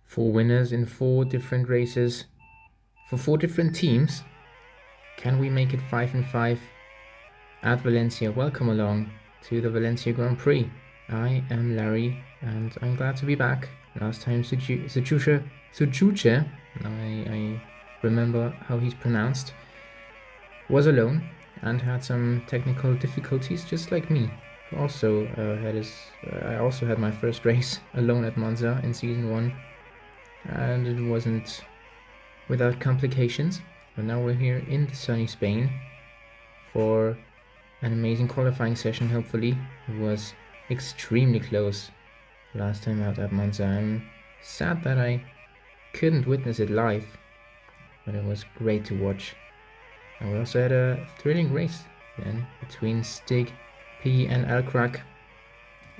4 winners in 4 different races for 4 different teams. Can we make it 5 and 5 at Valencia? Welcome along to the Valencia Grand Prix. I am Larry and I'm glad to be back. Last time Suchuche, I remember how he's pronounced, was alone and had some technical difficulties just like me. I also had my first race alone at Monza in season 1 and it wasn't without complications. But now we're here in the sunny Spain for an amazing qualifying session, hopefully. It was extremely close last time out at Monza. I'm sad that I couldn't witness it live, but it was great to watch. And we also had a thrilling race then between Stig, Piggy and Alcrack.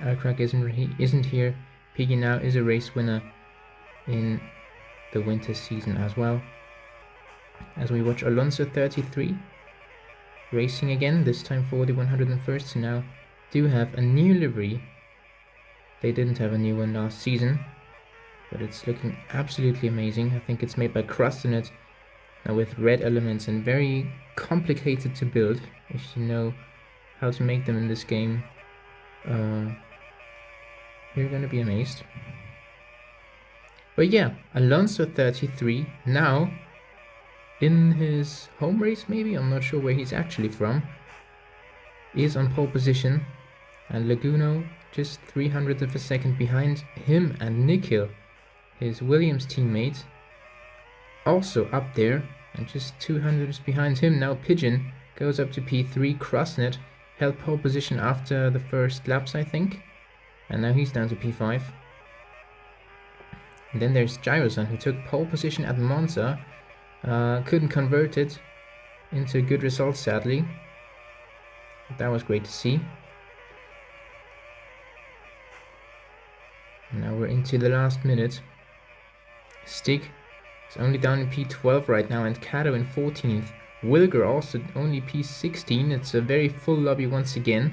Alcrack isn't here. Piggy now is a race winner in the winter season as well. As we watch Alonso 33 racing again, this time for the 101st, now do have a new livery. They didn't have a new one last season, but it's looking absolutely amazing. I think it's made by Crustanet, now with red elements and very complicated to build. If you know how to make them in this game, you're gonna be amazed. But yeah, Alonso 33 now in his home race, maybe, I'm not sure where he's actually from, is on pole position, and Laguna just 300th of a second behind him, and Nikhil, his Williams teammate, also up there and just 200th behind him. Now Pigeon goes up to P3. Krasnet held pole position after the first laps, I think, and now he's down to P5. And then there's Gyroson, who took pole position at Monza. Couldn't convert it into a good result, sadly. But that was great to see. And now we're into the last minute. Stig is only down in P12 right now, and Kato in 14th. Wilger also only P16. It's a very full lobby once again.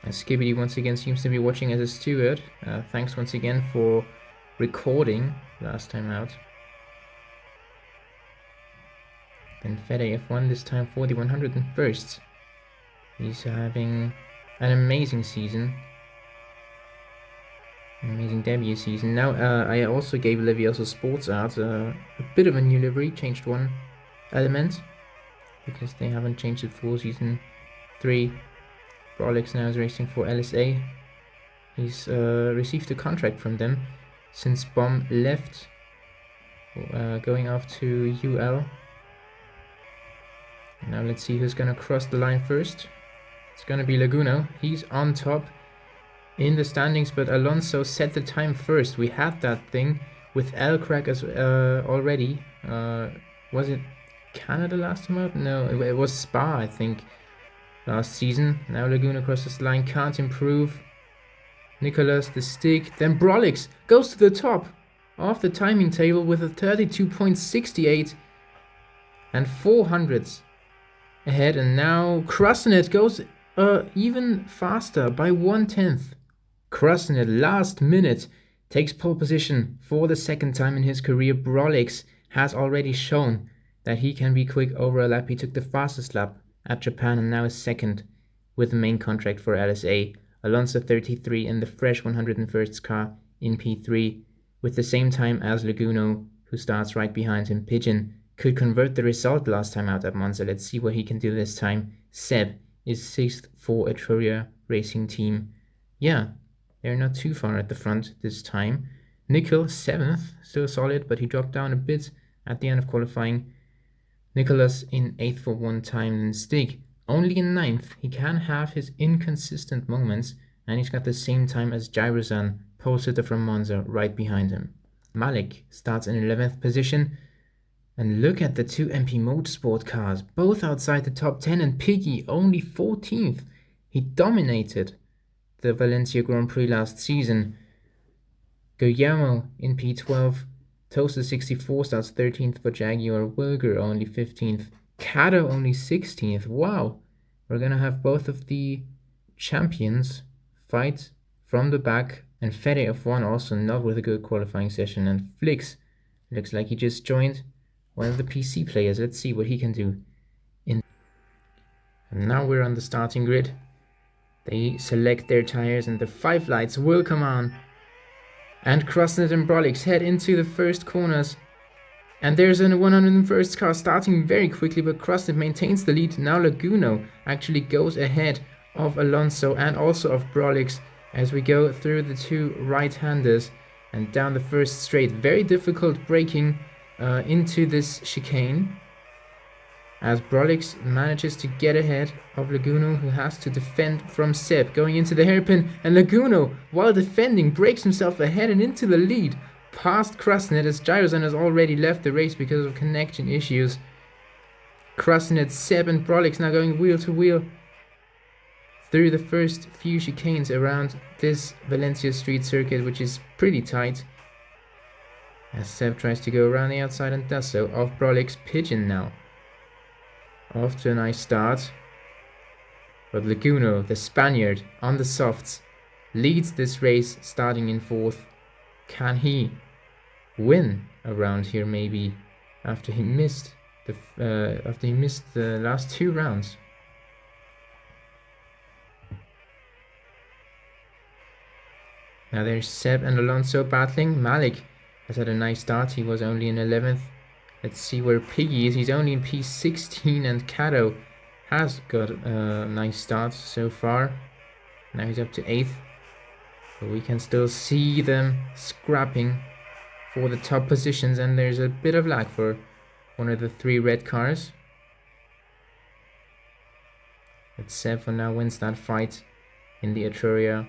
And Skibbity once again seems to be watching as a steward. Thanks once again for recording last time out. And Fede F1 this time for the 101st. He's having an amazing season. An amazing debut season. Now I also gave Levioso Sports Art a bit of a new livery, changed one element because they haven't changed it for season 3. Brolix now is racing for LSA. He's received a contract from them since Bomb left, going off to UL. Now let's see who's gonna cross the line first. It's gonna be Laguna. He's on top in the standings, but Alonso set the time first. We had that thing with Alcrack as already. Was it Canada last time out? No, it was Spa, I think, last season. Now Laguna crosses the line, can't improve. Nicholas, the stick, then Brolix goes to the top of the timing table with a 32.68 and 400s ahead, and now Krasnet goes even faster by 1/10. Krasnet last minute takes pole position for the second time in his career. Brolix has already shown that he can be quick over a lap. He took the fastest lap at Japan and now is second with the main contract for LSA. Alonso 33 in the fresh 101st car in P3 with the same time as Laguna, who starts right behind him. Pigeon could convert the result last time out at Monza. Let's see what he can do this time. Seb is 6th for Etruria Racing Team. Yeah, they're not too far at the front this time. Nikhil 7th, still solid, but he dropped down a bit at the end of qualifying. Nicholas in 8th for one time, and Stig only in 9th. He can have his inconsistent moments, and he's got the same time as Gyrosan, pole sitter from Monza, right behind him. Malik starts in 11th position. And look at the two MP Motorsport cars, both outside the top 10, and Piggy only 14th. He dominated the Valencia Grand Prix last season. Guillermo in P12. Toaster 64 starts 13th for Jaguar. Wilger only 15th. Kato only 16th. Wow. We're going to have both of the champions fight from the back And Fede F1 also not with a good qualifying session. And Flix looks like he just joined one of the PC players. Let's see what he can do. And now we're on the starting grid. They select their tires and the 5 lights will come on. And Krosnet and Brolix head into the first corners. And there's a 101st car starting very quickly, but Krosnet maintains the lead. Now Laguno actually goes ahead of Alonso and also of Brolix as we go through the 2 right-handers and down the first straight. Very difficult braking into this chicane as Brolix manages to get ahead of Laguno, who has to defend from Seb going into the hairpin, and Laguno, while defending, breaks himself ahead and into the lead past Krasnet as Gyrosan has already left the race because of connection issues. Krasnet, Seb and Brolix now going wheel to wheel through the first few chicanes around this Valencia street circuit, which is pretty tight. As Seb tries to go around the outside and does so of Brolix. Pigeon now off to a nice start. But Laguno, the Spaniard on the softs, leads this race starting in 4th. Can he win around here maybe after he missed the last 2 rounds? Now there's Seb and Alonso battling. Malik has had a nice start. He was only in 11th. Let's see where Piggy is. He's only in P16 and Cato has got a nice start so far. Now he's up to 8th. But we can still see them scrapping for the top positions, and there's a bit of lag for one of the 3 red cars. But Seb for now wins that fight in the Etruria,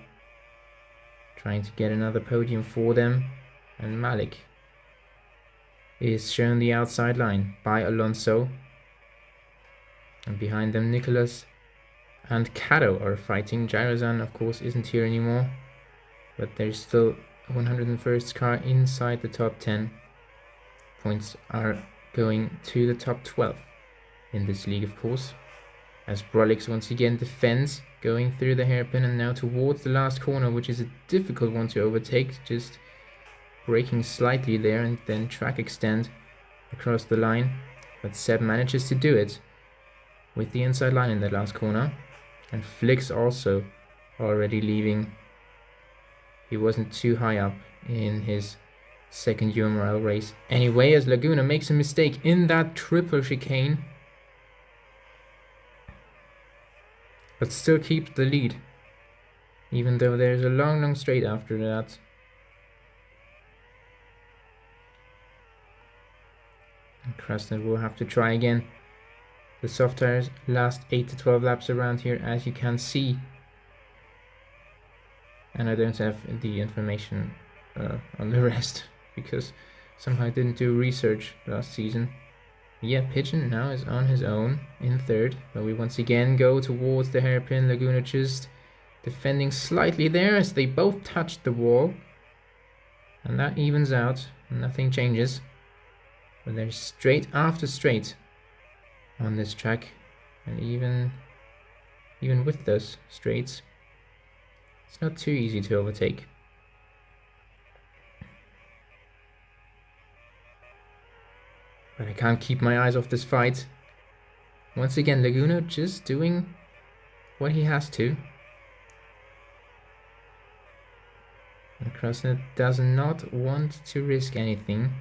trying to get another podium for them. And Malik is shown the outside line by Alonso. And behind them Nicholas and Cato are fighting. Gyrosan of course isn't here anymore, but there's still a 101st car inside the top 10. Points are going to the top 12 in this league of course. As Brolix once again defends, going through the hairpin and now towards the last corner, which is a difficult one to overtake. Just braking slightly there and then track extend across the line. But Seb manages to do it with the inside line in that last corner. And Flix also already leaving. He wasn't too high up in his second UMRL race anyway, as Laguna makes a mistake in that triple chicane, but still keeps the lead, even though there's a long straight after that. And Krasnov will have to try again. The soft tires last 8 to 12 laps around here, as you can see. And I don't have the information on the rest, because somehow I didn't do research last season. Yeah, Pigeon now is on his own in 3rd, but we once again go towards the hairpin. Laguna just defending slightly there as they both touched the wall. And that evens out, nothing changes. But there's straight after straight on this track, and even with those straights, it's not too easy to overtake. But I can't keep my eyes off this fight. Once again, Laguna just doing what he has to. And Krasnov does not want to risk anything.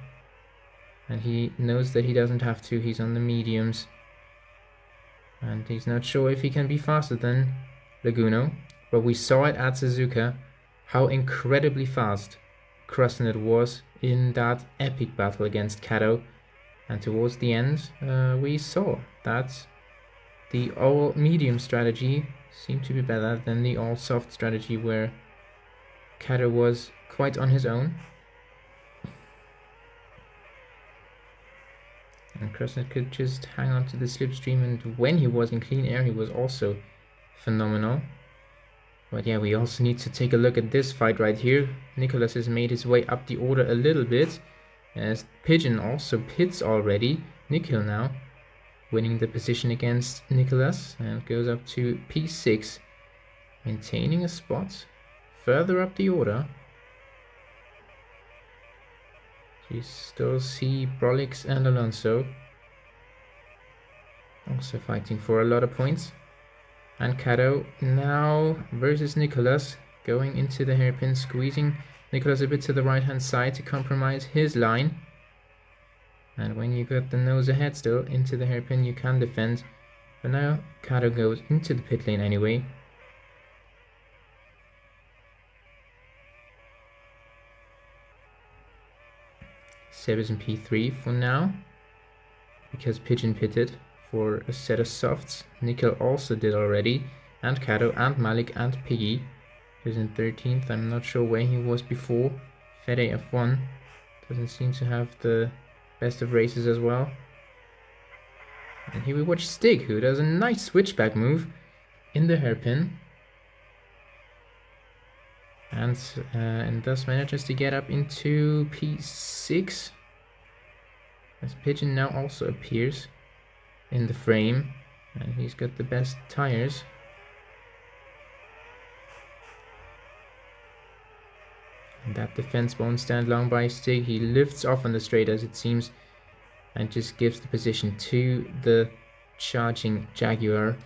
And he knows that he doesn't have to. He's on the mediums. And he's not sure if he can be faster than Laguna. But we saw it at Suzuka, how incredibly fast Krasnov was in that epic battle against Kato. And towards the end, we saw that the all-medium strategy seemed to be better than the all-soft strategy, where Kato was quite on his own. And Krasnov could just hang on to the slipstream, and when he was in clean air, he was also phenomenal. But yeah, we also need to take a look at this fight right here. Nicholas has made his way up the order a little bit, as Pigeon also pits already. Nikhil now winning the position against Nicholas and goes up to P6, maintaining a spot further up the order. You still see Brolix and Alonso also fighting for a lot of points. And Cato now versus Nicholas, going into the hairpin, squeezing Nicholas a bit to the right hand side to compromise his line. And when you got the nose ahead still into the hairpin, you can defend. But now Cato goes into the pit lane anyway. Seb is in P3 for now, because Pigeon pitted for a set of softs. Nickel also did already, and Cato and Malik and Piggy is in 13th. I'm not sure where he was before. Fede F1 doesn't seem to have the best of races as well. And here we watch Stig, who does a nice switchback move in the hairpin. And thus manages to get up into P6. As Pigeon now also appears in the frame. And he's got the best tires. And that defense won't stand long by Stig. He lifts off on the straight as it seems. And just gives the position to the charging Jaguar.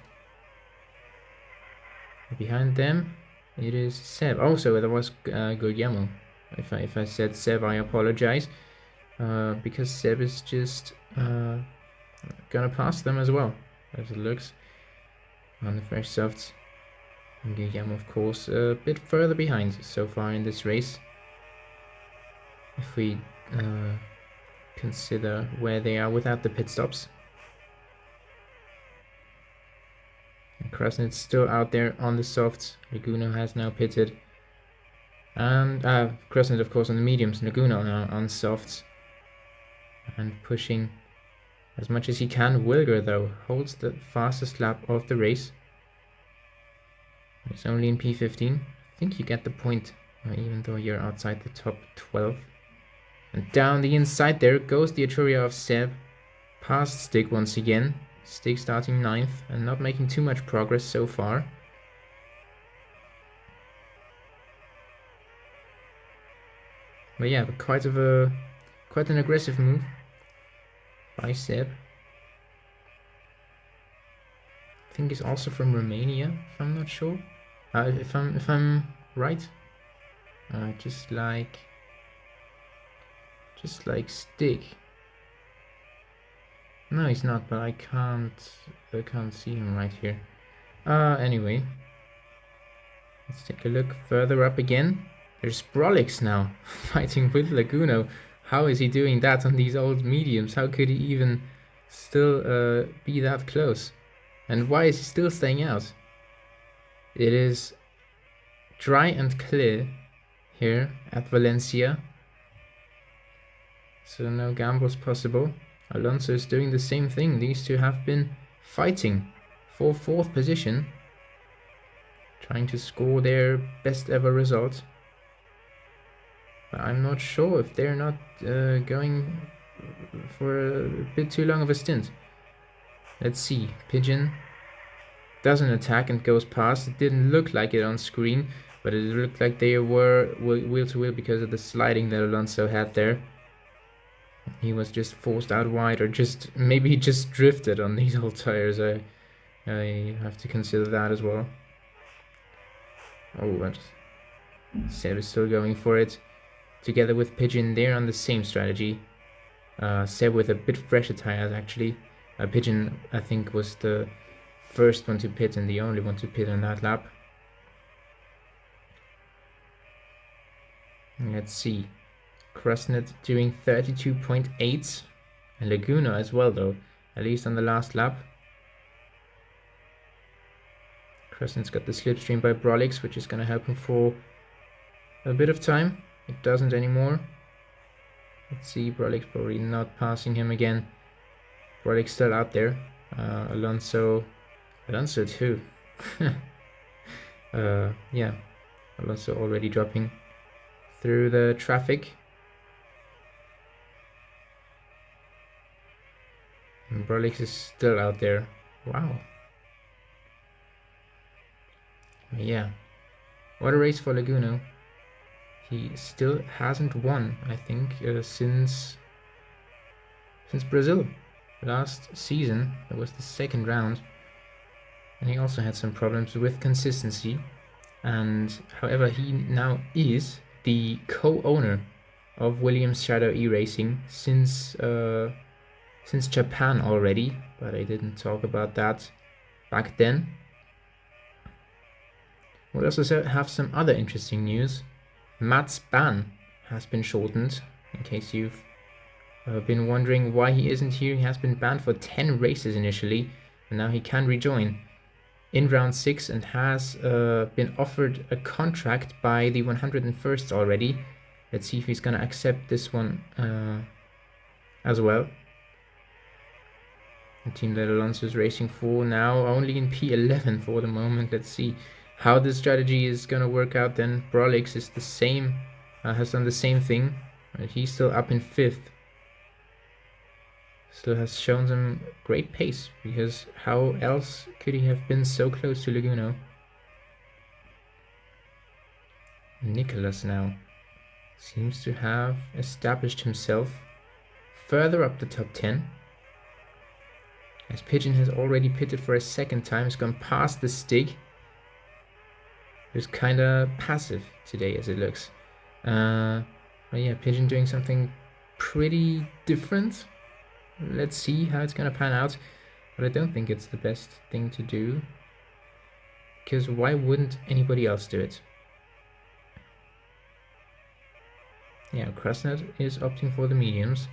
Behind them, it is Seb. Oh, so that was Guillermo. If I said Seb, I apologize. Because Seb is just gonna pass them as well, as it looks, on the fresh softs. And Guillermo, of course, a bit further behind so far in this race. If we consider where they are without the pit stops. And Krasnit's still out there on the softs. Laguna has now pitted. And Krasnit, of course, on the mediums. Laguna now on softs. And pushing as much as he can. Wilger, though, holds the fastest lap of the race. He's only in P15. I think you get the point, even though you're outside the top 12. And down the inside there goes the Etruria of Seb. Past Stig once again. Stig starting 9th and not making too much progress so far. But yeah, quite an aggressive move by Seb. I think he's also from Romania, if I'm not sure. If I'm right. Just like Stig. No, he's not, but I can't see him right here. Anyway, let's take a look further up again. There's Brolix now fighting with Laguno. How is he doing that on these old mediums? How could he even still be that close? And why is he still staying out? It is dry and clear here at Valencia, so no gambles possible. Alonso is doing the same thing. These two have been fighting for 4th position, trying to score their best ever result. But I'm not sure if they're not going for a bit too long of a stint. Let's see. Pigeon does an attack and goes past. It didn't look like it on screen, but it looked like they were wheel to wheel because of the sliding that Alonso had there. He was just forced out wide, or just maybe he just drifted on these old tires. I have to consider that as well. Oh, but Seb is still going for it, together with Pigeon. They're on the same strategy. Seb with a bit fresher tires actually. Pigeon, I think, was the first one to pit and the only one to pit on that lap. Let's see. Krasnit doing 32.8, and Laguna as well, though, at least on the last lap. Krasnit's got the slipstream by Brolix, which is going to help him for a bit of time. It doesn't anymore. Let's see, Brolix probably not passing him again. Brolix still out there. Alonso too. Yeah, Alonso already dropping through the traffic. And Brolix is still out there. Wow. Yeah. What a race for Laguna. He still hasn't won, I think, since Brazil. Last season, that was the second round. And he also had some problems with consistency. And however, he now is the co-owner of Williams Shadow E-Racing since Japan already, but I didn't talk about that back then. We also have some other interesting news. Matt's ban has been shortened, in case you've been wondering why he isn't here. He has been banned for 10 races initially, and now he can rejoin in round 6 and has been offered a contract by the 101st already. Let's see if he's going to accept this one as well. The team that Alonso is racing for now only in P11 for the moment. Let's see how this strategy is going to work out then. Brolix is the same, has done the same thing. He's still up in 5th. Still has shown some great pace, because how else could he have been so close to Laguna? Nicholas now seems to have established himself further up the top 10. As Pigeon has already pitted for a second time, he's gone past the stick. He's kind of passive today as it looks. But yeah, Pigeon doing something pretty different. Let's see how it's gonna pan out, but I don't think it's the best thing to do, because why wouldn't anybody else do it? Yeah, Krasnod is opting for the mediums,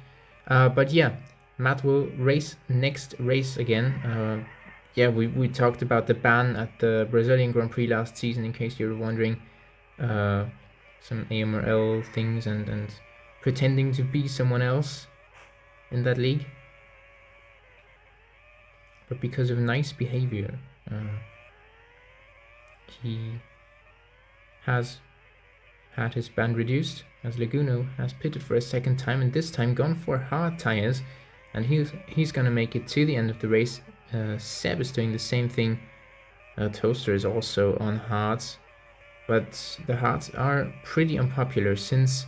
but yeah, Matt will race next race again. Yeah, we talked about the ban at the Brazilian Grand Prix last season, in case you're wondering. Some UMRL things and pretending to be someone else in that league, but because of nice behavior, he has had his ban reduced, as Laguna has pitted for a second time, and this time gone for hard tires, and he's gonna make it to the end of the race. Seb is doing the same thing. Toaster is also on hards, but the hards are pretty unpopular since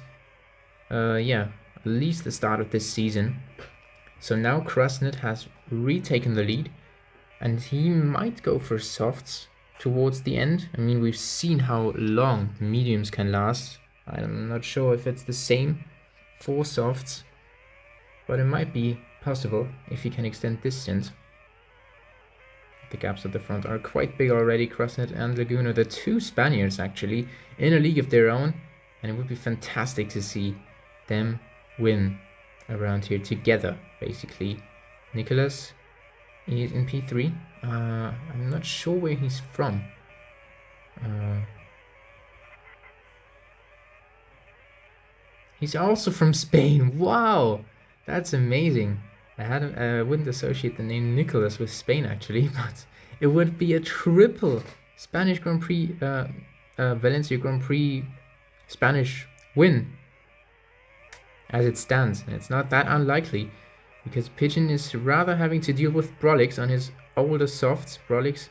yeah, at least the start of this season. So now Krasnod has retaken the lead, and he might go for softs towards the end. I mean, we've seen how long mediums can last. I'm not sure if it's the same for softs, but it might be possible if he can extend distance. The gaps at the front are quite big already. Krasnod and Laguna, the two Spaniards actually, in a league of their own, and it would be fantastic to see them win around here together, basically. Nicholas is in P3. I'm not sure where he's from. He's also from Spain. Wow, that's amazing. I wouldn't associate the name Nicholas with Spain actually, but it would be a triple Spanish Grand Prix, Valencia Grand Prix Spanish win as it stands. And it's not that unlikely, because Pigeon is rather having to deal with Brolix on his older softs. Brolix,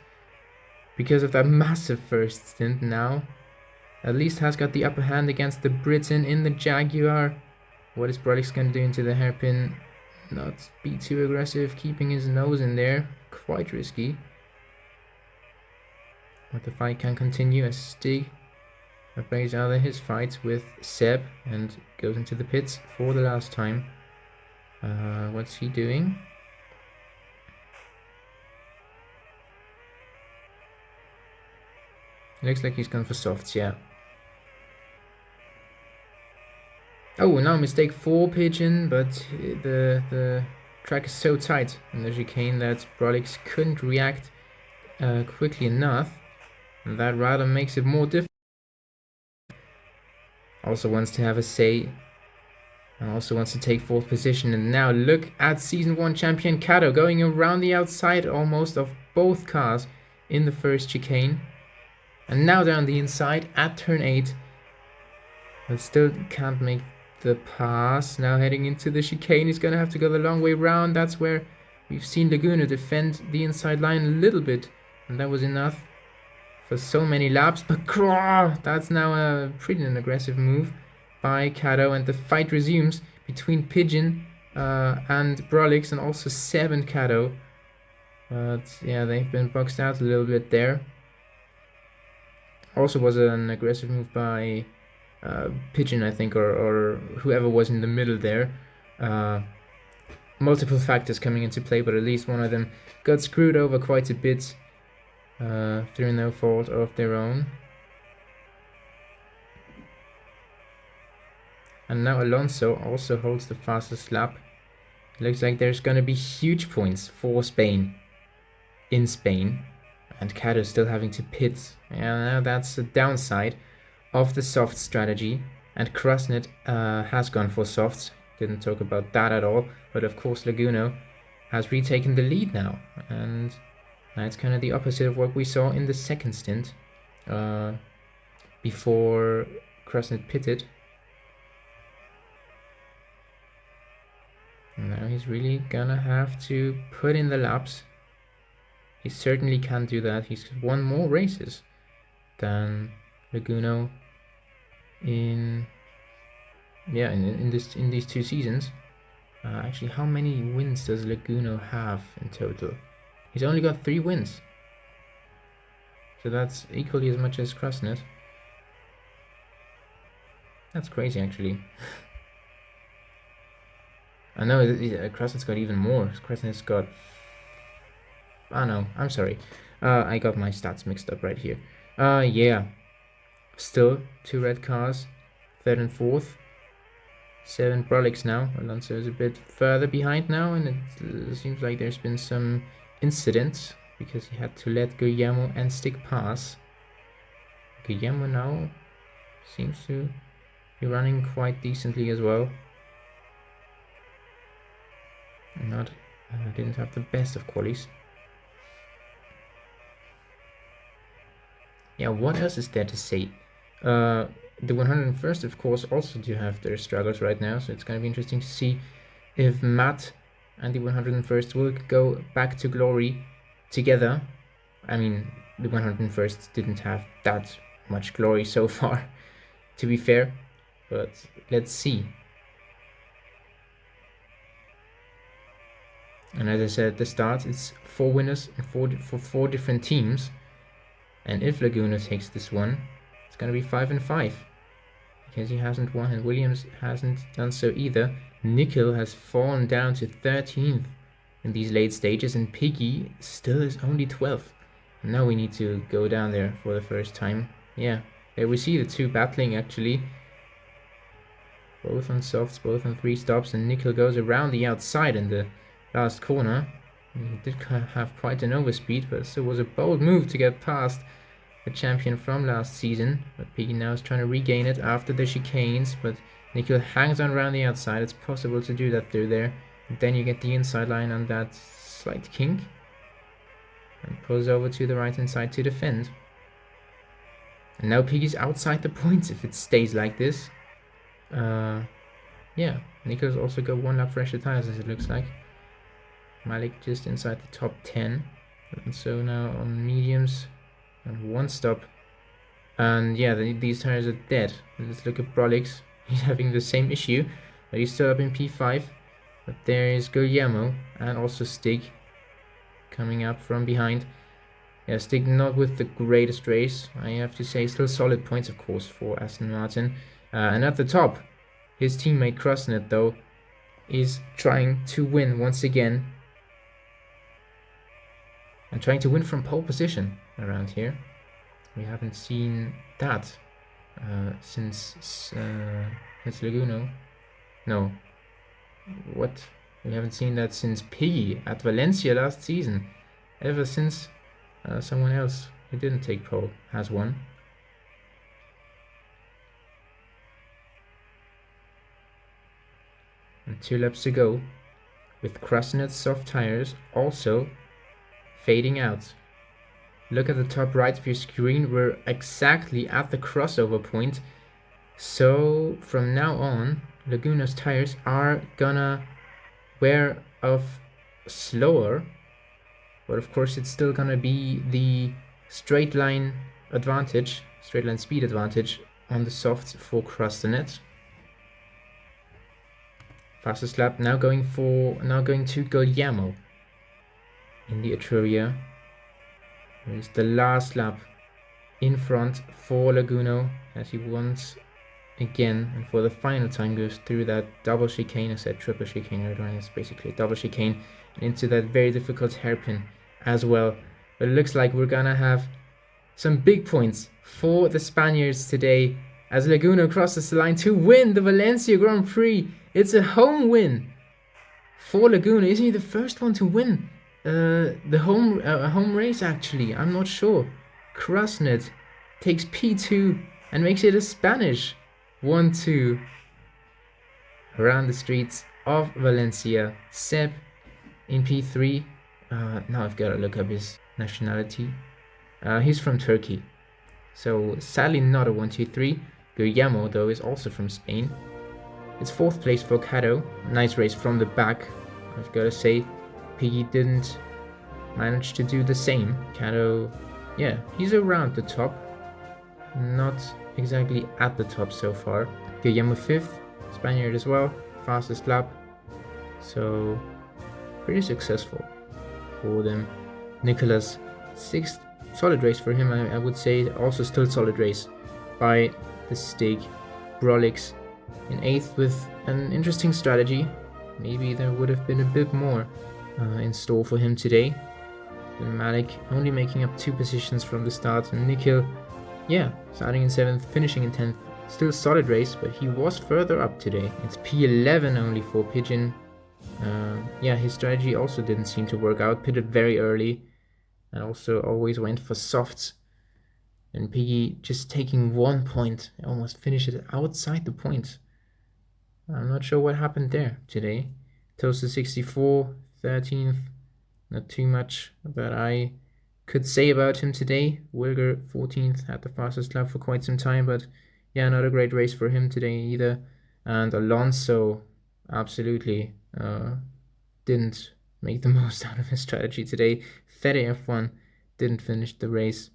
because of that massive first stint now, at least has got the upper hand against the Briton in the Jaguar. What is Brolix going to do into the hairpin? Not be too aggressive, keeping his nose in there. Quite risky. But the fight can continue as Stig plays out his fight with Seb and goes into the pits for the last time. What's he doing? Looks like he's gone for softs, yeah. Oh, now mistake for Pigeon, but the track is so tight in the chicane that Brolix couldn't react quickly enough, and that rather makes it more difficult. Also wants to have a say, and also wants to take 4th position. And now look at Season 1 champion Kato going around the outside almost of both cars in the first chicane. And now down the inside at turn 8, but still can't make the pass. Now heading into the chicane, he's gonna have to go the long way round. That's where we've seen Laguna defend the inside line a little bit, and that was enough for so many laps, but that's now a pretty aggressive move by Cato, and the fight resumes between Pigeon and Brolix, and also Seb and Cato. But yeah, they've been boxed out a little bit there. Also was an aggressive move by Pigeon, I think, or whoever was in the middle there. Multiple factors coming into play, but at least one of them got screwed over quite a bit through no fault of their own. And now Alonso also holds the fastest lap. It looks like there's going to be huge points for Spain in Spain. And Cato still having to pit. And now that's the downside of the soft strategy. And Krasnit has gone for softs. Didn't talk about that at all. But of course Laguna has retaken the lead now. And it's kind of the opposite of what we saw in the second stint. Before Krasnit pitted. And now he's really gonna have to put in the laps. He certainly can do that. He's won more races than Laguna in these 2 seasons. Actually, how many wins does Laguna have in total? He's only got 3 wins. So that's equally as much as Krasnit. That's crazy, actually. I know Krasnit's got even more. Krasnit's got... Oh no, I'm sorry. I got my stats mixed up right here. Yeah. Still 2 red cars. 3rd and 4th. 7 Brolix now. Alonso is a bit further behind now, and it seems like there's been some incidents because he had to let Guillermo and Stick pass. Guillermo now seems to be running quite decently as well. Didn't have the best of qualies. Yeah, what else is there to say? The 101st, of course, also do have their struggles right now, so it's going to be interesting to see if Matt and the 101st will go back to glory together. I mean, the 101st didn't have that much glory so far, to be fair, but let's see. And as I said at the start, it's 4 winners for 4 different teams. And if Laguna takes this one, it's going to be 5 and 5. Because he hasn't won, and Williams hasn't done so either. Nickel has fallen down to 13th in these late stages, and Piggy still is only 12th. And now we need to go down there for the first time. Yeah, there we see the 2 battling actually. Both on softs, both on 3 stops, and Nickel goes around the outside in the last corner. He did have quite an overspeed, but it still was a bold move to get past the champion from last season. But Piggy now is trying to regain it after the chicanes, but Nickel hangs on around the outside. It's possible to do that through there. And then you get the inside line on that slight kink. And pulls over to the right hand side to defend. And now Piggy's outside the points if it stays like this. Yeah, Nickel's also got 1 lap fresher tires as it looks like. Malik just inside the top 10. And so now on mediums and 1 stop. And yeah, these tires are dead. Let's look at Brolix. He's having the same issue, but he's still up in P5. But there is Guillermo and also Stig coming up from behind. Yeah, Stig not with the greatest race, I have to say. Still solid points, of course, for Aston Martin. And at the top, his teammate Krasnit, though, is trying to win once again. And trying to win from pole position around here. We haven't seen that since Laguna. No. What? We haven't seen that since Piggy at Valencia last season. Ever since someone else who didn't take pole has won. And 2 laps to go, with Krasnit's soft tires also fading out. Look at the top right of your screen, we're exactly at the crossover point. So from now on, Laguna's tires are gonna wear off slower, but of course it's still gonna be the straight line advantage, straight line speed advantage on the softs for Krastenet. Fastest lap now going to Guglielmo in the Etruria. Here's the last lap in front for Laguno as he once again and for the final time goes through that double chicane. I said triple chicane, right? It's basically a double chicane and into that very difficult hairpin as well. But it looks like we're gonna have some big points for the Spaniards today as Laguno crosses the line to win the Valencia Grand Prix. It's a home win for Laguno. Isn't he the first one to win the home race actually? I'm not sure. Krastenet takes P2 and makes it a Spanish 1-2 around the streets of Valencia. Seb in P3. Now I've got to look up his nationality. He's from Turkey. So sadly not a 1-2-3. Guillermo though is also from Spain. It's 4th place for Cato. Nice race from the back, I've got to say. Piggy didn't manage to do the same. Cato, yeah, he's around the top. Not exactly at the top so far. Guillermo 5th, Spaniard as well. Fastest lap. So pretty successful for them. Nicholas 6th. Solid race for him, I would say. Also still solid race by the Stig. Brolix in 8th with an interesting strategy. Maybe there would have been a bit more in store for him today. And Malik only making up 2 positions from the start. And Nikhil, yeah, starting in 7th, finishing in 10th. Still solid race, but he was further up today. It's P11 only for Pigeon. Yeah, his strategy also didn't seem to work out. Pitted very early and also always went for softs. And Piggy just taking 1 point, almost finished it outside the point. I'm not sure what happened there today. Toaster 64, 13th. Not too much that I could say about him today. Wilger 14th, had the fastest lap for quite some time, but yeah, not a great race for him today either. And Alonso absolutely didn't make the most out of his strategy today. Fede F1 didn't finish the race.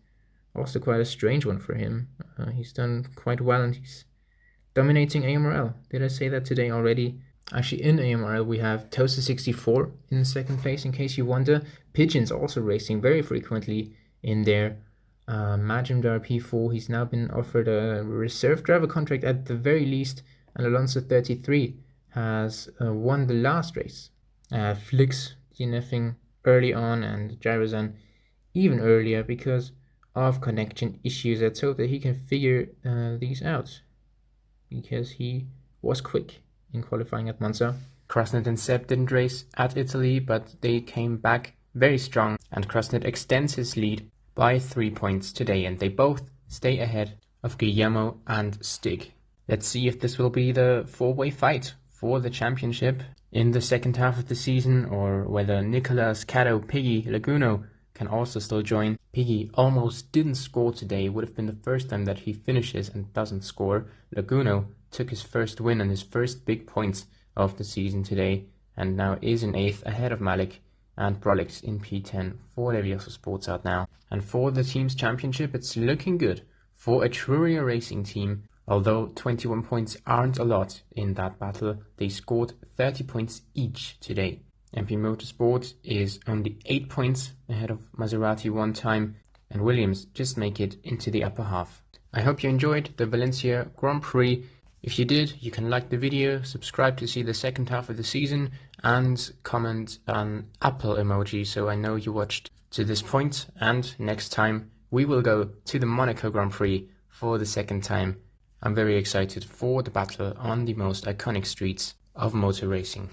Also quite a strange one for him. He's done quite well and he's dominating AMRL. Did I say that today already? Actually, in AMRL we have Toaster 64 in 2nd place, in case you wonder. Pigeon's also racing very frequently in there. Majimdar P4, he's now been offered a reserve driver contract at the very least. And Alonso 33 has won the last race. Flix DNFing early on and Gyrazan even earlier because of connection issues. Let's hope that he can figure these out because he was quick in qualifying at Monza. Krastenet and Seb didn't race at Italy, but they came back very strong and Krastenet extends his lead by 3 points today and they both stay ahead of Guillermo and Stig. Let's see if this will be the 4-way fight for the championship in the second half of the season, or whether Nicolas, Cato, Piggy, Laguno can also still join. Piggy almost didn't score today. Would have been the first time that he finishes and doesn't score. Laguno took his first win and his first big points of the season today and now is in 8th ahead of Malik and Brolix in P10 for Levioso Sports out now. And for the team's championship, it's looking good for a Etruria racing team. Although 21 points aren't a lot in that battle, they scored 30 points each today. MP Motorsport is only 8 points ahead of Maserati one time, and Williams just make it into the upper half. I hope you enjoyed the Valencia Grand Prix. If you did, you can like the video, subscribe to see the second half of the season, and comment an Apple emoji so I know you watched to this point. And next time we will go to the Monaco Grand Prix for the second time. I'm very excited for the battle on the most iconic streets of motor racing.